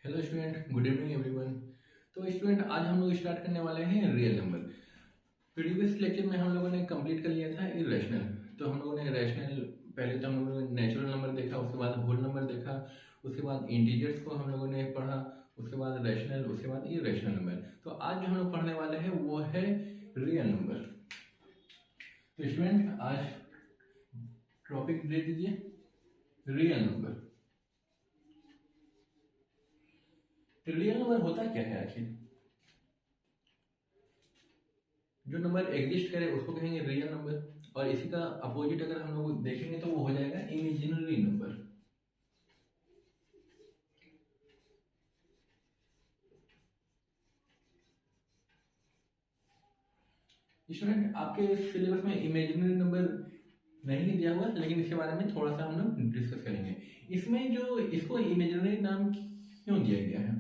Hello student, good evening everyone. तो student, आज हम लोग स्टार्ट करने वाले हैं रियल नंबर। प्रीवियस लेक्चर में हम लोगों ने कंप्लीट कर लिया था इरेशनल। तो हम लोगों ने रैशनल, पहले तो हम लोगों ने नेचुरल नंबर देखा, उसके बाद होल नंबर देखा, उसके बाद इंटीजर्स को हम लोगों ने पढ़ा, उसके बाद रैशनल, उसके बाद इरेशनल नंबर। तो आज जो हम लोग पढ़ने वाले हैं वो है रियल नंबर। तो स्टूडेंट, आज टॉपिक दे दीजिए रियल नंबर। रियल नंबर होता क्या है आखिर? जो नंबर एग्जिस्ट करे उसको कहेंगे रियल नंबर, और इसी का अपोजिट अगर हम लोग देखेंगे तो वो हो जाएगा इमेजिनरी नंबर। स्टूडेंट, आपके सिलेबस में इमेजिनरी नंबर नहीं दिया हुआ, लेकिन इसके बारे में थोड़ा सा हम लोग डिस्कस करेंगे। इसमें जो इसको इमेजिनरी नाम क्यों दिया गया है?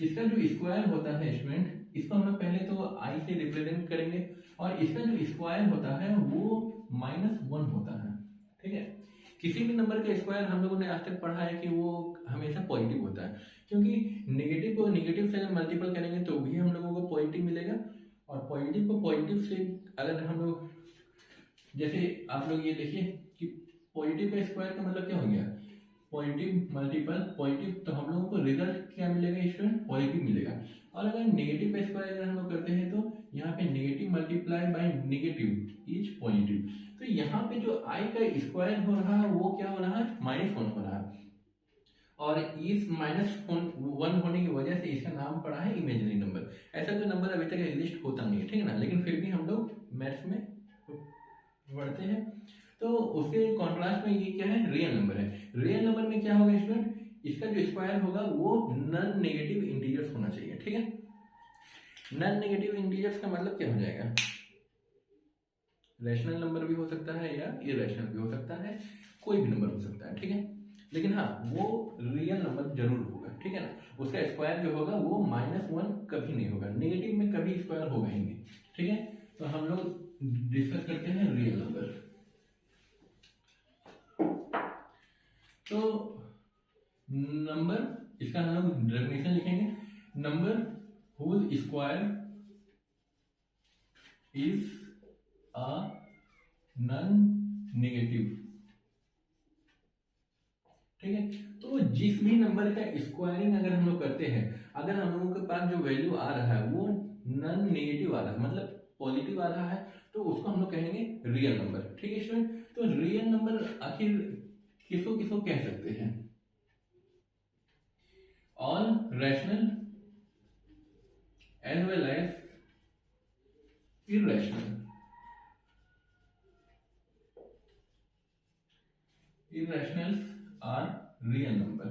इसका जो स्क्वायर होता है स्टूडेंट, इसको हम लोग पहले तो आई से रिप्रेजेंट करेंगे, और इसका जो स्क्वायर होता है वो -1 होता है। ठीक है, किसी भी नंबर का स्क्वायर हम लोगों ने आज तक पढ़ा है कि वो हमेशा पॉजिटिव होता है, क्योंकि नेगेटिव को नेगेटिव से अगर मल्टीपल करेंगे तो भी हम लोगों को पॉजिटिव मिलेगा, और पॉजिटिव को पॉजिटिव से अगर हम लोग, जैसे आप लोग ये देखिए कि पॉजिटिव का स्क्वायर का मतलब क्या हो गया, पॉजिटिव मल्टीपल पॉजिटिव, तो हम लोगों को रिजल्ट क्या मिलेगा स्टूडेंट? पॉजिटिव मिलेगा। और अगर नेगेटिव का स्क्वायर अगर हम लोग करते हैं तो यहाँ पे negative multiply by negative is positive. तो यहाँ पे जो आई का स्क्वायर हो रहा है वो क्या हो रहा है? -1 हो रहा है, और इस -1 होने की वजह से इसका नाम पड़ा है इमेजिनरी नंबर। ऐसा कोई नंबर अभी तक एग्जिस्ट होता नहीं है, ठीक है ना, लेकिन फिर भी हम लोग मैथ्स में पढ़ते हैं। तो उसके कॉन्ट्रास्ट में ये क्या है? रियल नंबर है। रियल नंबर में क्या होगा स्टूडेंट? इसका जो स्क्वायर होगा वो नॉन नेगेटिव इंटीजर्स होना चाहिए। ठीक है, नॉन नेगेटिव इंटीजर्स का मतलब क्या हो जाएगा? रैशनल नंबर भी हो सकता है या इरेशनल भी हो सकता है, कोई भी नंबर हो सकता है। ठीक है, लेकिन हाँ, वो रियल नंबर जरूर होगा। ठीक है ना, उसका स्क्वायर जो होगा वो -1 कभी नहीं होगा, नेगेटिव में कभी स्क्वायर होगा ही नहीं। ठीक है, तो हम लोग डिस्कस करते हैं रियल नंबर। तो नंबर, इसका हम लोग डेफिनेशन लिखेंगे, number whose square is a non negative. ठीक है, तो जिस भी नंबर का स्क्वायरिंग अगर हम लोग करते हैं, अगर हम लोगों के पास जो वैल्यू आ रहा है वो नॉन नेगेटिव आ रहा है, मतलब पॉजिटिव आ रहा है, तो उसको हम लोग कहेंगे रियल नंबर। ठीक है स्टूडेंट, तो रियल नंबर आखिर किसको किसको कह सकते हैं? All rational as well as irrational. Irrationals are real number.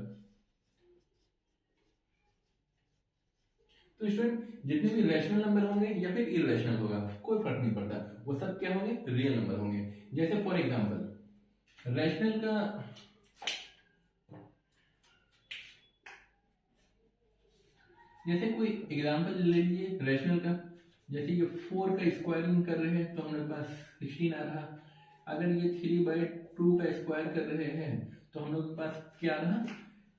तो स्टूडेंट, जितने भी रैशनल नंबर होंगे या फिर इरेशनल होगा, कोई फर्क नहीं पड़ता, वो सब क्या होंगे? रियल नंबर होंगे। जैसे फॉर एग्जांपल रैशनल का, जैसे कोई एग्जांपल ले लीजिए रैशनल का, जैसे ये 4 का स्क्वायरिंग कर रहे हैं तो हमारे पास 16 आ रहा। अगर ये 3/2 का स्क्वायर कर रहे हैं तो हम लोग के पास क्या रहा?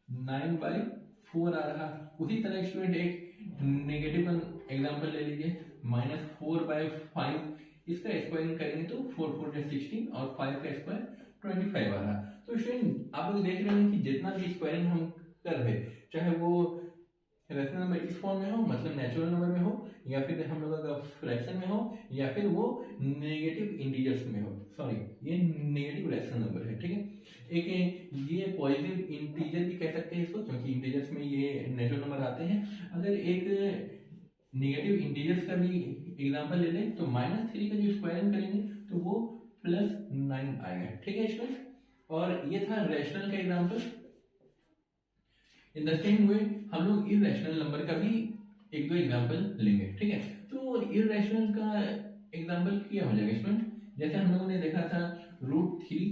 9/4 आ रहा। उसी तरह स्टूडेंट एक नेगेटिव एग्जांपल ले लीजिए, -4/5, इसका स्क्वायरिंग करेंगे तो 4 4 16, और 5 का स्क्वायर 25 आ रहा। तो स्टूडेंट, आप लोग देख रहे हैं कि जितना भी स्क्वायरिंग हम कर रहे, चाहे वो रैशनल नंबर इस फॉर्म में हो, मतलब नेचुरल नंबर में हो, या फिर हम लोगों का फ्रैक्शन में हो, या फिर वो नेगेटिव इंटीजर्स में हो, सॉरी ये नेगेटिव रैशनल नंबर है। ठीक है, एक ये पॉजिटिव इंटीजर भी कह सकते हैं इसको, क्योंकि इंटीजर्स में ये नेचुरल नंबर आते हैं। अगर एक नेगेटिव इंटीजर्स का भी एग्जांपल ले लें तो -3 का जो स्क्वायरिंग करेंगे तो वो +9 आएगा। ठीक है स्टूडेंट, और ये था रैशनल का example. In the same way हम लोग इरेशनल नंबर का भी एक दो एग्जांपल लेंगे। ठीक है, तो इरेशनल का एग्जांपल क्या हो जाएगा स्टूडेंट? जैसे हम लोगों ने देखा था √3,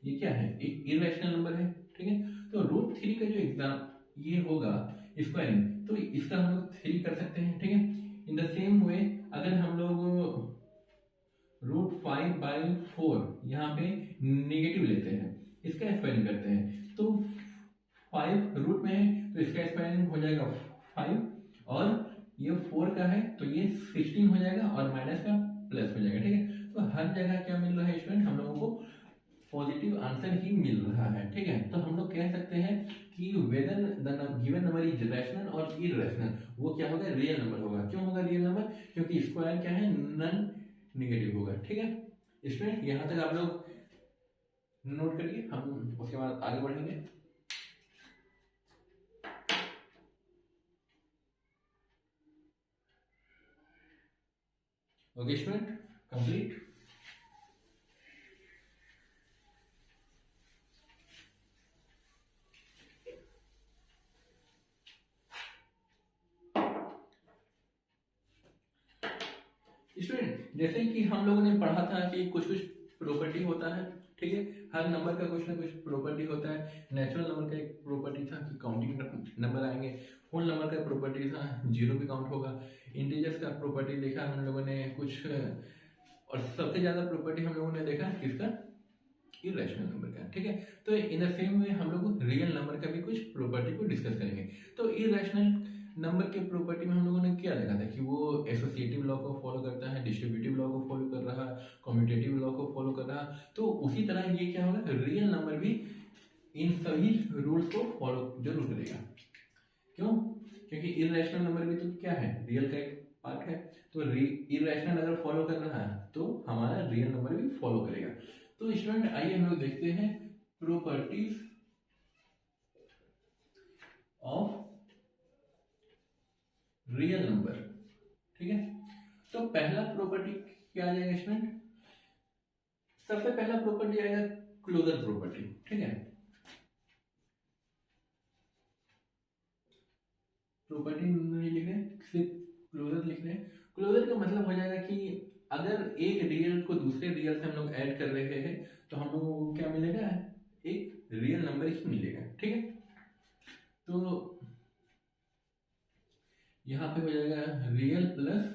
ये क्या है? एक इरेशनल नंबर है। ठीक है, तो √3 का जो एग्जाम ये होगा स्क्वायरिंग, तो इसका हम लोग 3 कर सकते हैं। ठीक है, इन द सेम वे अगर हम लोग √5/4 यहाँ पे नेगेटिव लेते हैं, इसका स्क्वायरिंग करते हैं, तो 5 रूट में है तो इसका स्क्वायर हो जाएगा 5 और ये 4 का है तो ये 16 हो जाएगा और माइनस का प्लस हो जाएगा। ठीक है, तो हर जगह क्या मिल रहा है स्टूडेंट, हम लोगों को पॉजिटिव आंसर ही मिल रहा है। ठीक है, तो हम लोग कह सकते हैं कि whether the given number is rational और इररेशनल, वो क्या होगा, रियल नंबर होगा। क्यों होगा रियल नंबर, क्योंकि स्क्वायर क्या है, नन निगेटिव होगा। ठीक है स्टूडेंट, यहाँ तक आप लोग नोट करिए, हम उसके बाद आगे बढ़ेंगे। Okay student, complete. स्टूडेंट जैसे कि हम लोगों ने पढ़ा था कि कुछ कुछ प्रॉपर्टी होता है। ठीक है, हर नंबर का कुछ ना कुछ प्रॉपर्टी होता है। नेचुरल नंबर का एक प्रॉपर्टी था कि काउंटिंग नंबर आएंगे। होल नंबर का प्रॉपर्टी था जीरो भी काउंट होगा। इंटीजर्स का प्रॉपर्टी देखा हम लोगों ने कुछ, और सबसे ज्यादा प्रॉपर्टी हम लोगों ने देखा किसका, इरेशनल नंबर का। ठीक है, तो इन द सेम वे हम लोग रियल नंबर का भी कुछ प्रॉपर्टी को डिस्कस करेंगे। तो इरेशनल नंबर के प्रॉपर्टी में हम लोगों ने क्या देखा था कि वो एसोसिएटिव लॉ को फॉलो करता है, डिस्ट्रीब्यूटिव लॉ को फॉलो कर रहा है, कम्यूटेटिव लॉ को फॉलो कर रहा है। तो उसी तरह ये क्या होगा, रियल नंबर भी इन सभी रूल्स को फॉलो जरूर करेगा। क्यों, क्योंकि इरेशनल नंबर भी तो क्या है, रियल का एक पार्ट है। तो इरेशनल अगर फॉलो कर रहा है तो हमारा रियल नंबर भी फॉलो करेगा। तो स्टूडेंट आइए हम लोग देखते हैं प्रॉपर्टीज ऑफ रियल नंबर। ठीक है, तो पहला प्रॉपर्टी क्या आ जाएगा स्टूडेंट, सबसे पहला प्रॉपर्टी आएगा क्लोजर प्रॉपर्टी। ठीक है, प्रॉपर्टी नहीं लिख रहे, सिर्फ क्लोजर लिख रहे हैं। क्लोजर का मतलब हो जाएगा कि अगर एक रियल को दूसरे रियल से हम लोग ऐड कर रहे हैं तो हम लोगों को क्या मिलेगा, एक रियल नंबर ही मिलेगा। ठीक है, तो यहां पे हो जाएगा real plus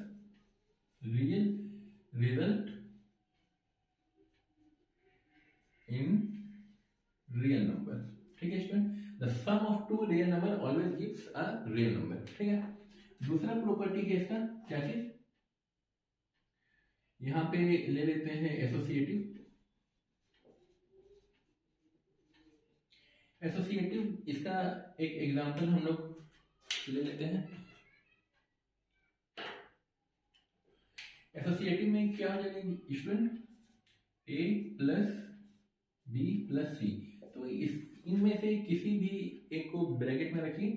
real result in real number. ठीक है student, the sum of two real number always gives a real number. ठीक है, दूसरा प्रॉपर्टी है इसका क्या चीज, यहां पे ले लेते हैं एसोसिएटिव। एसोसिएटिव इसका एक एग्जांपल हम लोग ले लेते हैं। एसोसिएटिव में क्या हो जाएगा स्टूडेंट, ए प्लस बी प्लस सी। तो इस इनमें से किसी भी एक को ब्रैकेट में रखिए,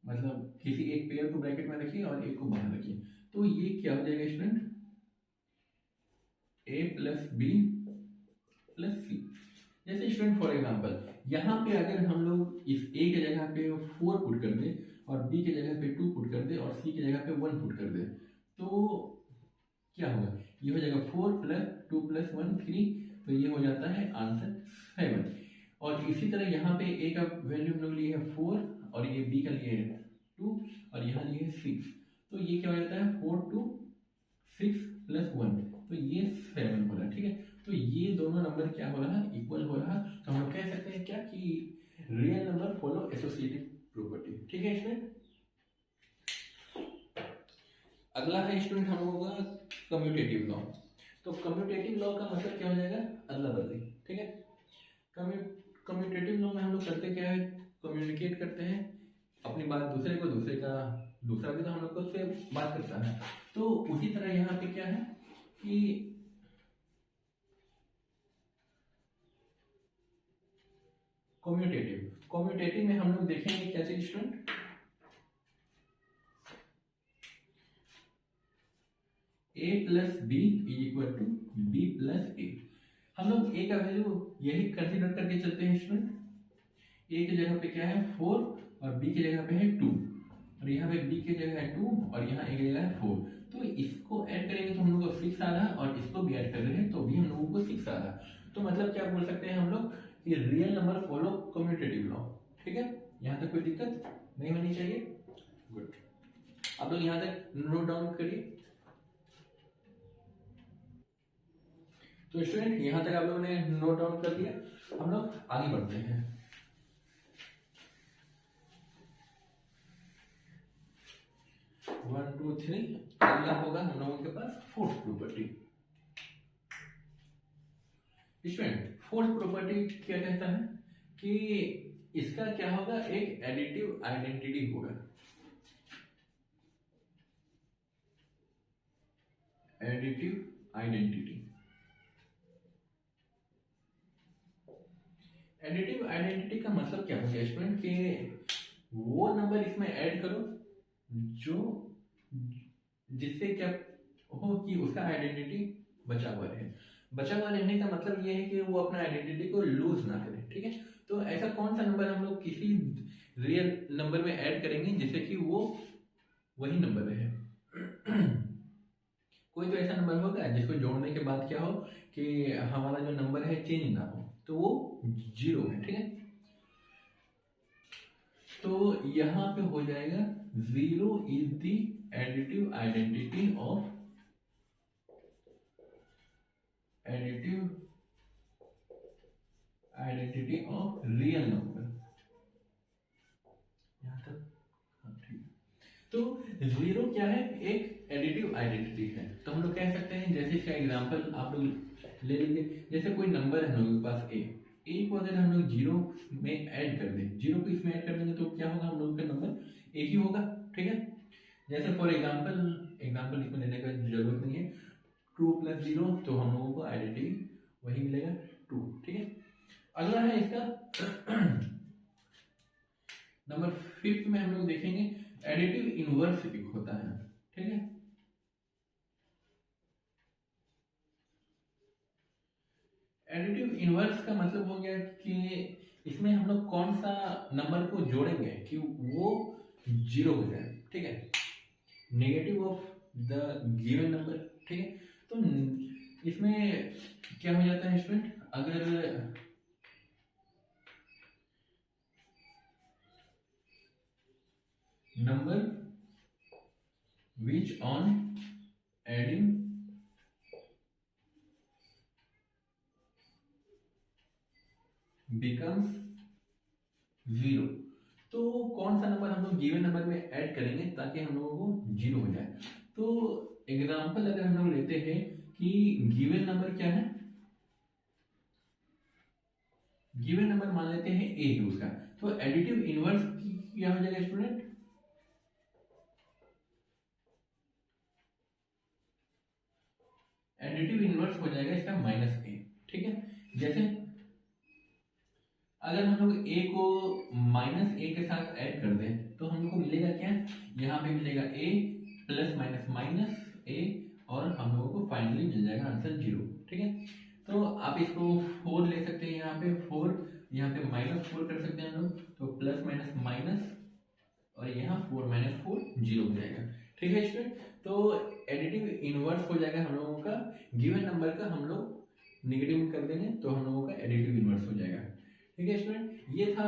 मतलब किसी एक पेयर को ब्रैकेट में रखिए और एक को बाहर रखिए। तो ये क्या हो जाएगा स्टूडेंट, ए प्लस बी प्लस सी। जैसे स्टूडेंट फॉर एग्जांपल यहाँ पे अगर हम लोग इस ए के जगह पे 4 पुट कर दे और बी के जगह पे 2 पुट कर दे और सी के जगह पे 1 पुट कर दे, तो क्या होगा, ये हो जाएगा 4 प्लस 2 प्लस 1 3। तो ये हो जाता है आंसर 7। और इसी तरह यहाँ पे ए का वैल्यू हम लोग लिए है 4 और ये बी का लिए है 2 और यहाँ लिए 6। तो ये क्या हो जाता है 4 2 6 प्लस 1, तो ये 7 हो रहा है। ठीक है, तो ये दोनों नंबर क्या हो रहा है, इक्वल हो रहा। तो हम लोग कह सकते हैं क्या कि real number follow associative property. ठीक है स्टूडेंट, अगला है स्टूडेंट हम लोगों का कम्यूटेटिव लॉ। तो कम्यूटेटिव लॉ का मतलब क्या हो जाएगा, अदला बदली। ठीक है, कम्यूटेटिव लॉ में हम लोग करते क्या है, कम्युनिकेट करते हैं अपनी बात दूसरे को, दूसरे का दूसरा भी तो हम लोग को उससे बात करता है। तो उसी तरह यहाँ पे क्या है कि कम्यूटेटिव में हम लोग देखेंगे क्या चीज student, a plus B is equal to B plus A. हम लोग a का वैल्यू यही कंसीडर करके चलते हैं स्टूडेंट। a की जगह पे क्या है 4 और b की जगह पे है 2 और यहाँ पे b की जगह है 2 और यहाँ a की जगह है 4। तो इसको ऐड करेंगे तो हम लोग को 6 आ रहा और इसको भी ऐड कर रहे हैं तो भी हम लोगों को 6 आ रहा। तो मतलब क्या बोल सकते हैं हम लोग कि real number follow commutative law. ठीक है, यहाँ तक कोई दिक्कत नहीं होनी चाहिए। गुड, आप लोग यहाँ तक नोट डाउन करिए। तो स्टूडेंट यहाँ तक आप लोगों ने नोट डाउन कर दिया, हम लोग आगे बढ़ते हैं। 2 3, अगला होगा हम लोगों के पास fourth property. Student fourth property क्या कहता है कि इसका क्या होगा, एक एडिटिव आइडेंटिटी होगा। एडिटिव आइडेंटिटी, एडिटिव आइडेंटिटी का मतलब क्या होगा स्टूडेंट कि वो नंबर इसमें ऐड करो जो जिससे क्या हो कि उसका आइडेंटिटी बचा हुआ रहे। बचा हुआ रहने का मतलब ये है कि वो अपना आइडेंटिटी को लूज ना करे, ठीक है। तो ऐसा कौन सा नंबर हम लोग किसी रियल नंबर में ऐड करेंगे जिससे कि वो वही नंबर रहे। कोई तो ऐसा नंबर होगा जिसको जोड़ने के बाद क्या हो कि हमारा जो नंबर है चेंज ना हो, तो वो 0 है, ठीक है। तो यहां पे हो जाएगा 0 is the additive identity of real number. यहां तक हाँ, ठीक है। तो 0 क्या है, एक एडिटिव आइडेंटिटी है। तो हम लोग कह सकते हैं, जैसे इसका एग्जांपल आप लोग ले लीजिए, जैसे कोई नंबर है हम लोगों के पास ए को अगर हम लोग 0 में ऐड कर दें, 0 को इसमें ऐड कर देंगे तो क्या होगा, हम लोगों का नंबर एक ही होगा, ठीक है। जैसे फॉर एग्जाम्पल इसमें लेने का जरूरत नहीं है, 2 + 0, तो हम लोगों को आइडेंटिटी वही मिलेगा 2, ठीक है। अगला है इसका नंबर 5 में हम लोग देखेंगे एडिटिव इनवर्स एक होता है, ठीक है। एडिटिव इनवर्स का मतलब हो गया कि इसमें हम लोग कौन सा नंबर को जोड़ेंगे कि वो 0 हो जाए, ठीक है। Negative of the given number, ठीक है। तो इसमें क्या हो जाता है स्टूडेंट, अगर number which on adding becomes 0, तो कौन सा नंबर हम लोग गिवन नंबर में ऐड करेंगे ताकि हम लोगों को 0 हो जाए। तो एग्जांपल अगर हम लोग लेते हैं कि गिवन नंबर क्या है, गिवन नंबर मान लेते हैं ए है उसका, तो एडिटिव इनवर्स क्या हो जाएगा स्टूडेंट, एडिटिव इनवर्स हो जाएगा इसका -a, ठीक है। जैसे अगर हम लोग a को -a के साथ ऐड कर दें तो हम लोग को मिलेगा क्या, यहाँ पे मिलेगा a +- -a और हम लोगों को फाइनली मिल जाएगा आंसर 0, ठीक है। तो आप इसको 4 ले सकते हैं, यहाँ पे 4, यहाँ पे -4 कर सकते हैं हम लोग, तो +- और यहाँ 4 - 4 0 हो जाएगा, ठीक है स्टूडेंट। तो एडिटिव इनवर्स हो जाएगा हम लोगों का गिवन नंबर का, हम लोग निगेटिव कर देंगे तो हम लोगों का एडिटिव इनवर्स हो जाएगा, ठीक है स्टूडेंट। ये था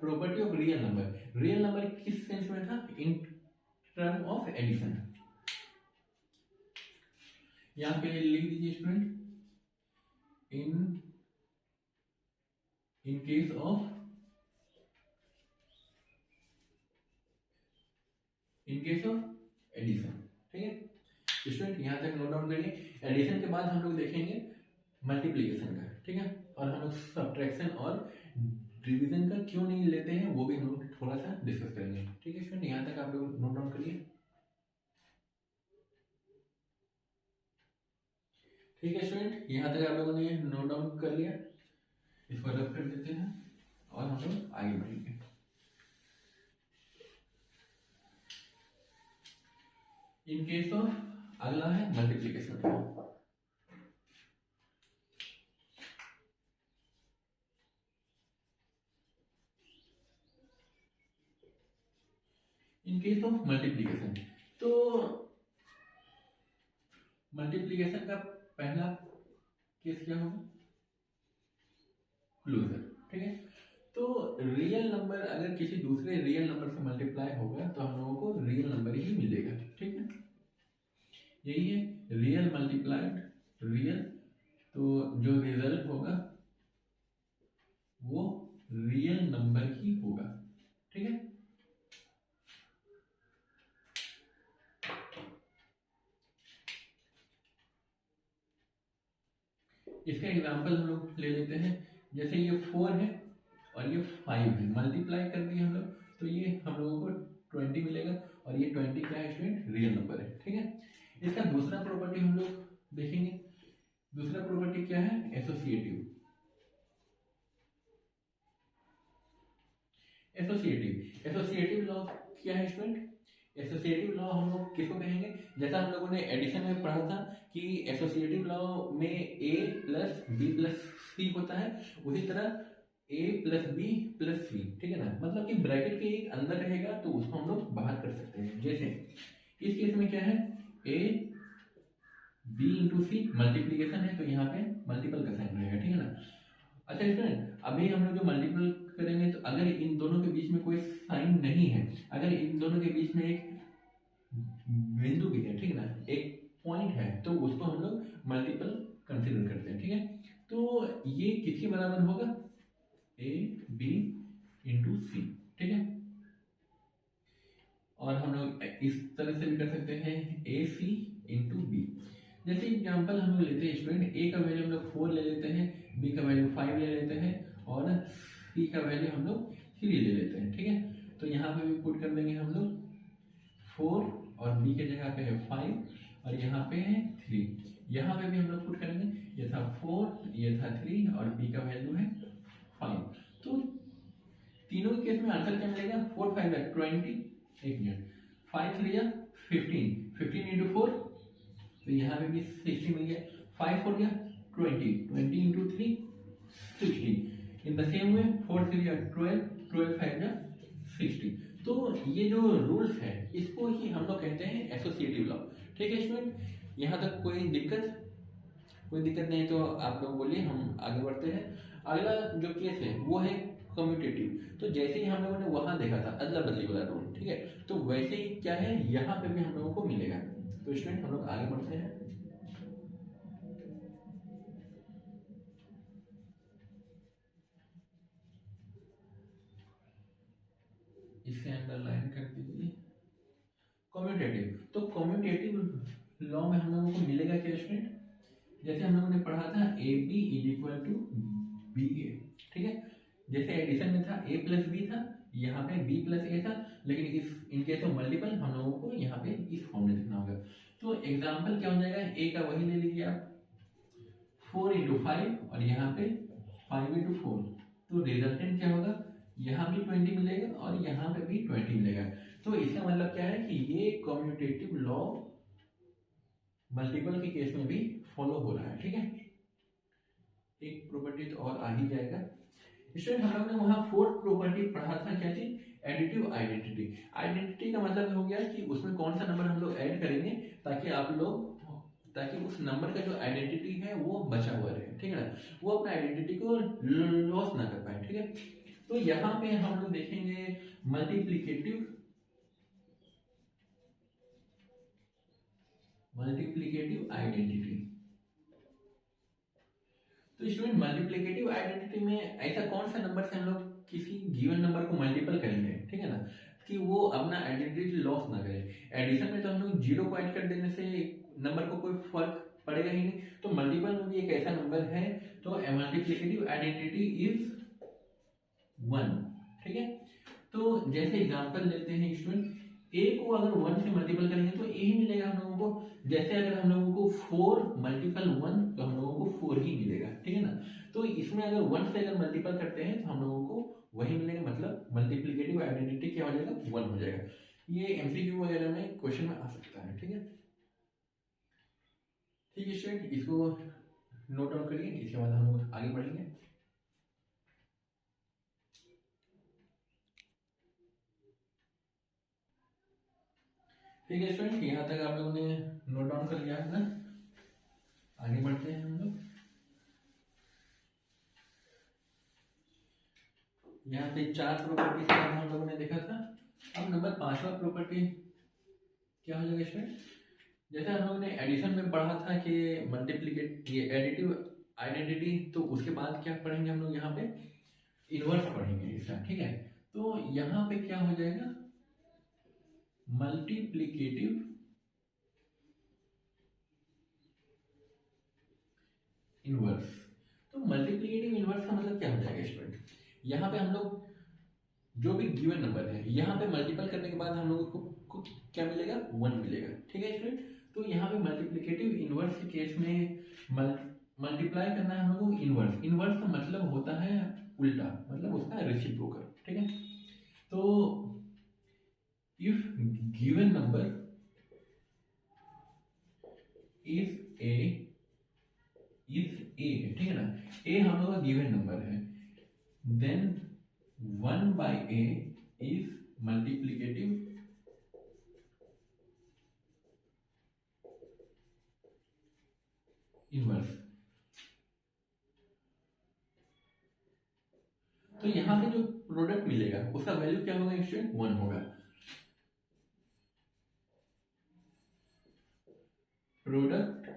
property of real number. Real number किस सेंस में था, इन टर्म ऑफ एडिशन। यहाँ पे लिख दीजिए student, in case of addition, ठीक है स्टूडेंट। यहाँ तक नोट डाउन करिए। एडिशन के बाद हम लोग देखेंगे मल्टीप्लीकेशन का, ठीक है। और हम लोग सब्ट्रैक्शन और डिवीजन का क्यों नहीं लेते हैं वो भी हम लोग थोड़ा सा डिस्कस करेंगे, ठीक है स्टूडेंट। यहाँ तक आप लोग नोट डाउन करिए, ठीक है स्टूडेंट। यहाँ तक आप लोगों ने नोट डाउन कर लिया, इसको रब कर देते हैं और हम लोग आगे बढ़ेंगे। इन केस ऑफ अगला है multiplication. In case of multiplication, तो मल्टीप्लीकेशन का पहला केस क्या होगा, क्लोजर, ठीक है। तो रियल नंबर अगर किसी दूसरे रियल नंबर से मल्टीप्लाई होगा तो हम लोगों को रियल नंबर ही मिलेगा, ठीक है। यही है रियल मल्टीप्लाइड रियल, तो जो रिजल्ट होगा वो रियल नंबर ही होगा, ठीक है। इसका एग्जांपल हम लोग ले लेते हैं। जैसे ये 4 है और ये 5 है, मल्टीप्लाई कर दिए हम लोग तो ये हम लोगों को 20 मिलेगा, और ये 20 क्या है स्टूडेंट, रियल नंबर है। ठीक है, इसका दूसरा प्रॉपर्टी हम लोग देखेंगे। दूसरा प्रॉपर्टी क्या है, एसोसिएटिव। एसोसिएटिव लॉ क्या है स्टूडेंट, एसोसिएटिव लॉ हम लोग किसको कहेंगे, जैसा हम लोगों ने एडिशन में पढ़ा था कि एसोसिएटिव लॉ में a प्लस बी प्लस सी होता है, उसी तरह a प्लस बी प्लस सी, ठीक है ना, मतलब कि ब्रैकेट के एक अंदर रहेगा तो उसको हम लोग बाहर कर सकते हैं। जैसे इस केस में क्या है, a b into c multiplication है तो यहाँ पे मल्टीपल का साइन रहेगा, ठीक है ना। अच्छा स्टूडेंट, अभी हम लोग जो मल्टीपल करेंगे तो अगर इन दोनों के बीच में कोई साइन नहीं है, अगर इन दोनों के बीच में एक बिंदु भी है, ठीक है ना, एक पॉइंट है, तो उसको हम लोग मल्टीपल कंसीडर करते हैं। ठीक है, तो ये किसके बराबर होगा, ए बी इंटू सी, ठीक है। और हम लोग इस तरह से भी कर सकते हैं, ए सी इंटू बी। जैसे एग्जांपल हम लोग लेते हैं स्टूडेंट, ए का वैल्यू हम लोग 4 ले लेते हैं, बी का वैल्यू 5 ले लेते हैं, और सी का वैल्यू हम लोग 3 ले लेते हैं। ठीक है, तो यहाँ पे भी पुट कर देंगे हम लोग 4, और बी के जगह पे है 5, और यहाँ पे है 3। यहाँ पे भी हम लोग पुट करेंगे, ये था 4, ये था 3, और बी का वैल्यू है 5। तो तीनों के केस में आंसर क्या मिलेगा, 4 5 है 20, एक मिनट, 5 3 या 15, 15 इंटू 4, तो यहाँ पे भी 60 मिल गया, 5 4 या 20, 20 into 3 60। In the same way 4 3 या 12, 12 5 या 60। तो ये जो रूल्स है इसको ही हम लोग कहते हैं एसोसिएटिव लॉ। ठीक है स्टूडेंट, यहाँ तक कोई दिक्कत नहीं, तो आप लोग बोलिए, हम आगे बढ़ते हैं। अगला जो केस है वो है कम्यूटेटिव। तो जैसे ही हम लोगों ने वहां देखा था अदला बदली वाला रूल, ठीक है, तो वैसे ही क्या है यहाँ पे भी हम लोगों को मिलेगा। तो स्टूडेंट हम लोग आगे बढ़ते हैं। इसे अंडरलाइन कर दीजिए, कम्यूटेटिव। तो कम्यूटेटिव लॉ में हम लोगों को मिलेगा क्या स्टूडेंट, जैसे हम लोगों ने पढ़ा था A B is equal to B A. ठीक है, जैसे एडिशन में था a प्लस बी था, यहाँ पे b प्लस ए था, लेकिन इस इन केस ऑफ मल्टीपल हम लोगों को यहाँ पे इस फॉर्म में लिखना होगा। तो एग्जाम्पल क्या हो जाएगा, a का वही ले लीजिए आप, 4 इंटू 5, और यहाँ पे 5 इंटू 4, तो रिजल्टेंट क्या होगा, यहाँ भी 20 मिलेगा और यहाँ पे भी 20 मिलेगा। तो इसका मतलब क्या है कि ये कम्यूटेटिव लॉ मल्टीपल के केस में भी फॉलो हो रहा है। ठीक है, एक प्रॉपर्टी तो और आ ही जाएगा। स्टूडेंट हम लोग ने वहां फोर्थ प्रॉपर्टी पढ़ा था, क्या चीज, एडिटिव आइडेंटिटी। आइडेंटिटी का मतलब हो गया कि उसमें कौन सा नंबर हम लोग ऐड करेंगे ताकि उस नंबर का जो आइडेंटिटी है वो बचा हुआ रहे, ठीक है ना, वो अपना आइडेंटिटी को लॉस ना कर पाए। ठीक है, तो यहाँ पे हम लोग देखेंगे मल्टीप्लिकेटिव आइडेंटिटी। तो स्टूडेंट मल्टीप्लिकेटिव आइडेंटिटी में ऐसा कौन सा नंबर से हम लोग किसी गिवन नंबर को मल्टीपल करेंगे, ठीक है ना, कि वो अपना आइडेंटिटी लॉस ना करे। एडिशन में तो हम लोग 0 को ऐड कर देने से नंबर को कोई फर्क पड़ेगा ही नहीं, तो मल्टीपल में भी एक ऐसा नंबर है, तो मल्टीप्लिकेटिव आइडेंटिटी इज 1। ठीक है, तो जैसे एग्जांपल लेते हैं स्टूडेंट, a को अगर 1 से मल्टीपल करेंगे तो a ही मिलेगा हम लोगों को। जैसे अगर हम लोगों को 4 मल्टीपल 1 तो हम लोगों को 4 ही मिलेगा, ठीक है ना। तो इसमें अगर 1 से अगर मल्टीपल करते हैं तो हम लोगों को वही मिलेगा, मतलब मल्टीप्लिकेटिव आइडेंटिटी क्या हो जाएगा, 1 हो जाएगा। ये एमसीक्यू वगैरह में क्वेश्चन में आ सकता है। ठीक है, ठीक है स्टूडेंट, इसको नोट डाउन करिए, इसके बाद हम लोग आगे बढ़ेंगे। ठीक है स्टूडेंट, यहाँ तक आप लोगों ने नोट डाउन कर लिया है ना, आगे बढ़ते हैं हम लोग। यहाँ पे 4 प्रॉपर्टी से हम लोगों ने देखा था। अब नंबर 5वां प्रॉपर्टी क्या हो जाएगा स्टूडेंट, जैसे हम लोगों ने एडिशन में पढ़ा था कि मल्टीप्लिकेट ये एडिटिव आइडेंटिटी, तो उसके बाद क्या पढ़ेंगे हम लोग, यहाँ पे इनवर्स पढ़ेंगे इसका। ठीक है, तो यहाँ पे क्या हो जाएगा, मल्टीप्लिकेटिव इनवर्स। तो मल्टीप्लिकेटिव इनवर्स का मतलब क्या हो जाएगा स्टूडेंट, यहाँ पे हम लोग जो भी गिवन नंबर है यहाँ पे मल्टीपल करने के बाद हम लोगों को क्या मिलेगा, 1 मिलेगा। ठीक है स्टूडेंट, तो यहाँ पे मल्टीप्लिकेटिव इनवर्स के केस में मल्टीप्लाई करना है हम लोगों को इनवर्स। इनवर्स का मतलब होता है उल्टा, मतलब उसका रेसिप्रोकल। ठीक है, तो if given number if a ठीक है ना, ए हम लोग का गिवन नंबर है, then 1 by a is multiplicative inverse. तो यहां पे जो प्रोडक्ट मिलेगा उसका वैल्यू क्या होगा स्टूडेंट, 1 होगा। प्रोडक्ट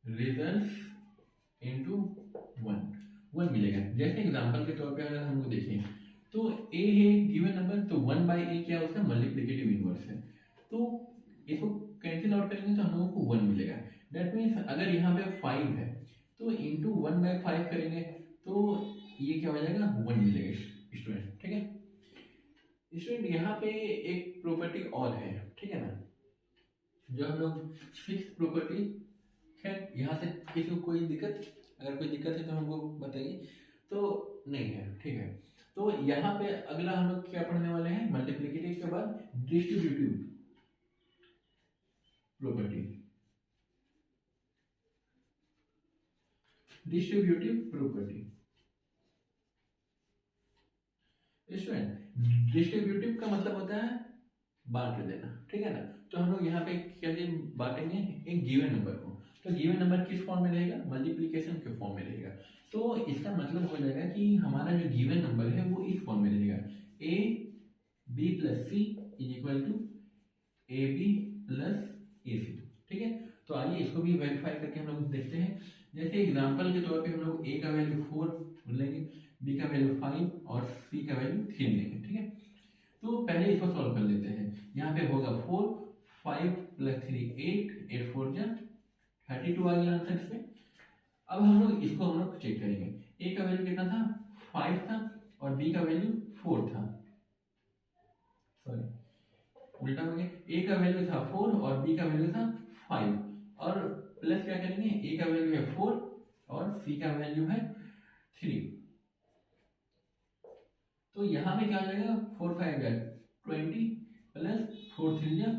रिजल्ट्स इनटू 1 मिलेगा। जैसे एग्जांपल के तौर पे अगर हम लोग देखें तो a है गिवन नंबर, तो 1 by a क्या है, उसका मल्टीप्लिकेटिव इनवर्स है। तो इसको कैंसिल आउट करेंगे तो हम लोगों को 1 मिलेगा। दैट मीन्स अगर यहाँ पे 5 है तो इंटू 1 by 5 करेंगे तो ये क्या हो जाएगा, 1 मिलेगा स्टूडेंट। ठीक है स्टूडेंट, यहाँ पे एक प्रॉपर्टी और है, ठीक है ना, जो हम लोग फिक्स प्रॉपर्टी है। यहाँ से किसी को कोई दिक्कत, अगर कोई दिक्कत है तो हमको बताइए, तो नहीं है। ठीक है, तो यहाँ पे अगला हम लोग क्या पढ़ने वाले हैं, मल्टीप्लिकेटिव के बाद distributive property. Distributive property student, distributive का मतलब होता है बांट देना। ठीक है ना, तो हम लोग यहाँ पे क्या बांटेंगे, एक गिवन नंबर को, तो गिवन नंबर किस फॉर्म में रहेगा, मल्टीप्लिकेशन के फॉर्म में रहेगा। तो इसका मतलब हो जाएगा कि हमारा जो गिवन नंबर है वो इस फॉर्म में रहेगा, A B plus C is equal to A B plus A C. ठीक है, तो आइए इसको भी वेरीफाई करके हम लोग देखते हैं। जैसे एग्जांपल के तौर पे हम लोग ए का वैल्यू 4 लेंगे, बी का वैल्यू 5 और सी का वैल्यू 3 लेंगे। ठीक है, तो पहले इसको सॉल्व कर लेते हैं। यहाँ पे होगा 4 5 प्लस 3 8 8 4 जा 32 आ गया आंसर इसमें। अब हम लोग इसको हम लोग चेक करेंगे, ए का वैल्यू कितना था, 5 था और बी का वैल्यू 4 था, सॉरी उल्टा हो गया, ए का वैल्यू था 4 और बी का वैल्यू था 5 और प्लस क्या करेंगे, ए का वैल्यू है 4 और सी का वैल्यू है 3। तो यहाँ पे क्या हो जाएगा, 4 5 या 20 प्लस 4 3 या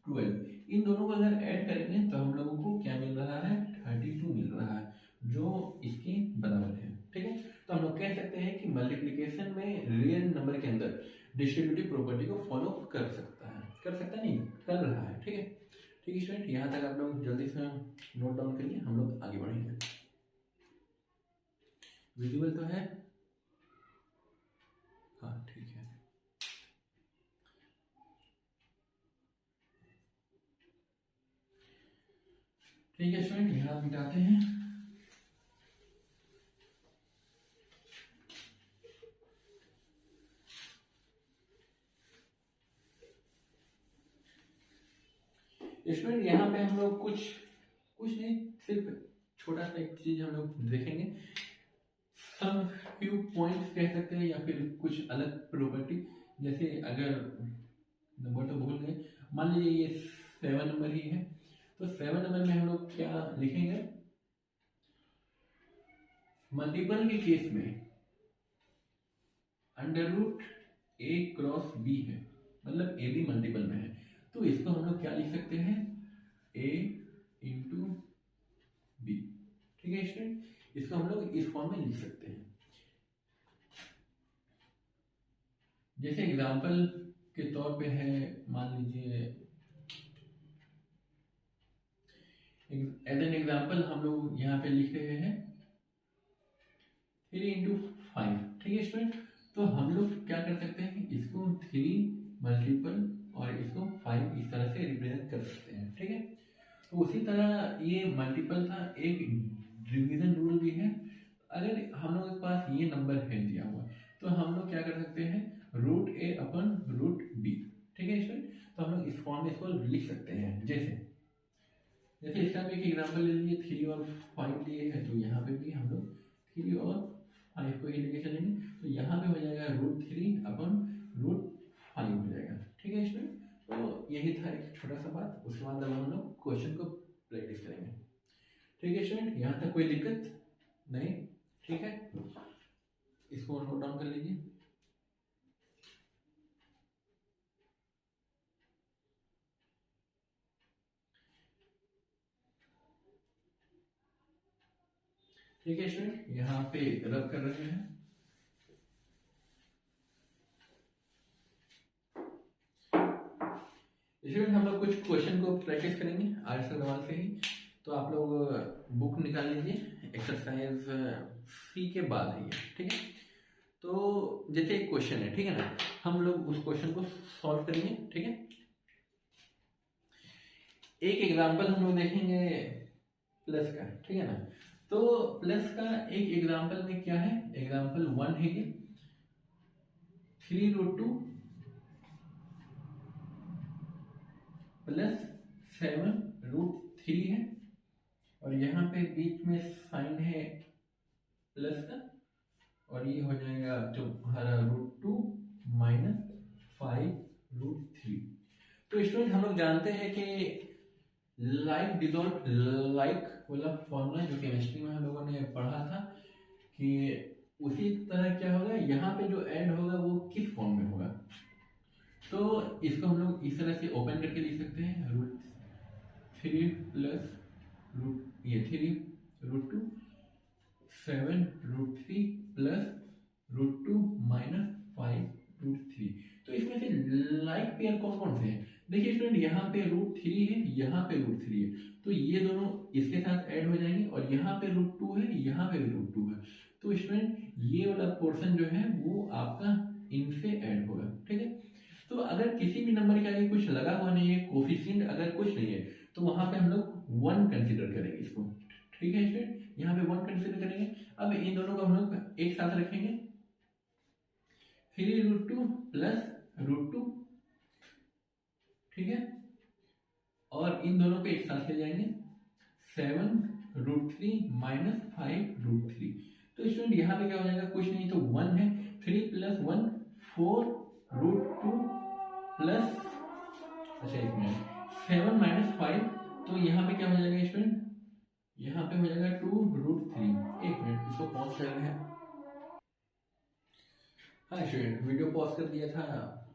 12। इन दोनों को अगर ऐड करेंगे तो हम लोगों को क्या मिल रहा है, 32 मिल रहा है, जो इसके बराबर है। ठीक है, तो हम लोग कह सकते हैं कि मल्टीप्लिकेशन में रियल नंबर के अंदर डिस्ट्रीब्यूटिव प्रॉपर्टी को फॉलो कर सकता है, नहीं कर रहा है। ठीक है, ठीक है स्टूडेंट, यहाँ तक आप लोग जल्दी से नोट डाउन करिए, हम लोग आगे बढ़ेंगे। विजिबल तो है, हाँ ठीक है। ठीक है स्टूडेंट, यहाँ मिटाते हैं। स्टूडेंट यहाँ पे हम लोग कुछ नहीं, सिर्फ छोटा सा एक चीज हम लोग देखेंगे, सम फ्यू पॉइंट्स कह सकते हैं या फिर कुछ अलग प्रॉपर्टी। जैसे अगर नंबर तो भूल गए, मान लीजिए ये 7 नंबर ही है, तो 7 नंबर में हम लोग क्या लिखेंगे, मल्टीपल के केस में अंडर रूट ए क्रॉस बी है, मतलब ए बी मल्टीपल में है, तो इसको हम लोग क्या लिख सकते हैं, ए इंटू बी। ठीक है स्टूडेंट, इसको हम लोग इस फॉर्म में लिख सकते हैं। जैसे एग्जांपल के तौर पे है, मान लीजिए एज एन एग्जांपल हम लोग यहाँ पे लिख रहे हैं 3 इंटू 5। ठीक है स्टूडेंट, तो हम लोग क्या कर सकते हैं, इसको 3 मल्टीपल और इसको 5 इस तरह से रिप्रेजेंट कर सकते हैं। ठीक है, तो उसी तरह ये मल्टीपल था, एक डिवीजन रूल भी है। अगर हम लोग के पास ये नंबर है दिया हुआ, तो हम लोग क्या कर सकते हैं, रूट ए अपन रूट बी। ठीक है स्टूडेंट, तो हम लोग इस फॉर्म में इसको लिख सकते हैं। जैसे जैसे इसका भी एक एग्जाम्पल ले लीजिए, 3 और 5 लिए है, तो यहाँ पे भी हम लोग 3 और 5 को ही लेके चलेंगे, तो यहाँ पे हो जाएगा √3 अपन √5 हो जाएगा। ठीक है स्टूडेंट, तो यही था एक छोटा सा बात। उसके बाद अब हम लोग क्वेश्चन को प्रैक्टिस करेंगे। ठीक है स्टूडेंट, यहाँ तक कोई दिक्कत नहीं? ठीक है, इसको नोट डाउन कर लीजिए। ठीक है स्टूडेंट, यहाँ पे रब कर रहे हैं। स्टूडेंट हम लोग कुछ क्वेश्चन को प्रैक्टिस करेंगे आर्यस अग्रवाल से ही। तो आप लोग बुक निकाल लीजिए, एक्सरसाइज सी के बाद है ये। ठीक है, तो जैसे एक क्वेश्चन है, ठीक है ना, हम लोग उस क्वेश्चन को सॉल्व करेंगे। ठीक है, एक एग्जांपल हम लोग देखेंगे प्लस का। ठीक है ना, तो प्लस का एक एग्जांपल में क्या है, एग्जांपल 1 है कि 3√2 प्लस 7√3 है, और यहाँ पे बीच में साइन है प्लस का, और ये हो जाएगा तुम्हारा √2 माइनस 5√3। तो स्टूडेंट हम लोग जानते हैं कि लाइक डिजोल्व लाइक वाला फॉर्मूला जो केमिस्ट्री में हम लोगों ने पढ़ा था, कि उसी तरह क्या होगा, यहाँ पे जो ऐड होगा वो किस फॉर्म में होगा। तो इसको हम लोग इस तरह से ओपन करके लिख सकते हैं, √3 प्लस ये 3√2 7√3 प्लस √2 माइनस 5√3। तो इसमें से लाइक पेयर कौन कौन से हैं? देखिए स्टूडेंट, यहाँ पे √3 है, यहाँ पे √3 है, तो ये दोनों इसके साथ ऐड हो जाएंगे, और यहाँ पे √2 है, यहाँ पे भी √2 है। तो स्टूडेंट ये वाला पोर्शन जो है वो आपका इनसे ऐड होगा। ठीक है, तो अगर किसी भी नंबर के आगे कुछ लगा हुआ नहीं है, कोफिशिएंट अगर कुछ नहीं है, तो वहां पे हम लोग 1 कंसीडर करेंगे इसको। ठीक है स्टूडेंट, यहाँ पे 1 कंसीडर करेंगे। अब इन दोनों को हम लोग एक साथ रखेंगे, 3√2 प्लस √2। ठीक है, और इन दोनों को एक साथ ले जाएंगे, 7√3 माइनस 5√3। तो स्टूडेंट यहाँ पे क्या हो जाएगा, कुछ नहीं तो 1 है, 3 प्लस 1 4√2 प्लस, अच्छा एक मिनट, 7 माइनस 5, तो यहाँ पे क्या हो जाएगा स्टूडेंट, यहाँ पे हो जाएगा 2√3। एक मिनट, इसको पॉज कर रहे हैं। हाँ स्टूडेंट, वीडियो पॉज कर दिया था,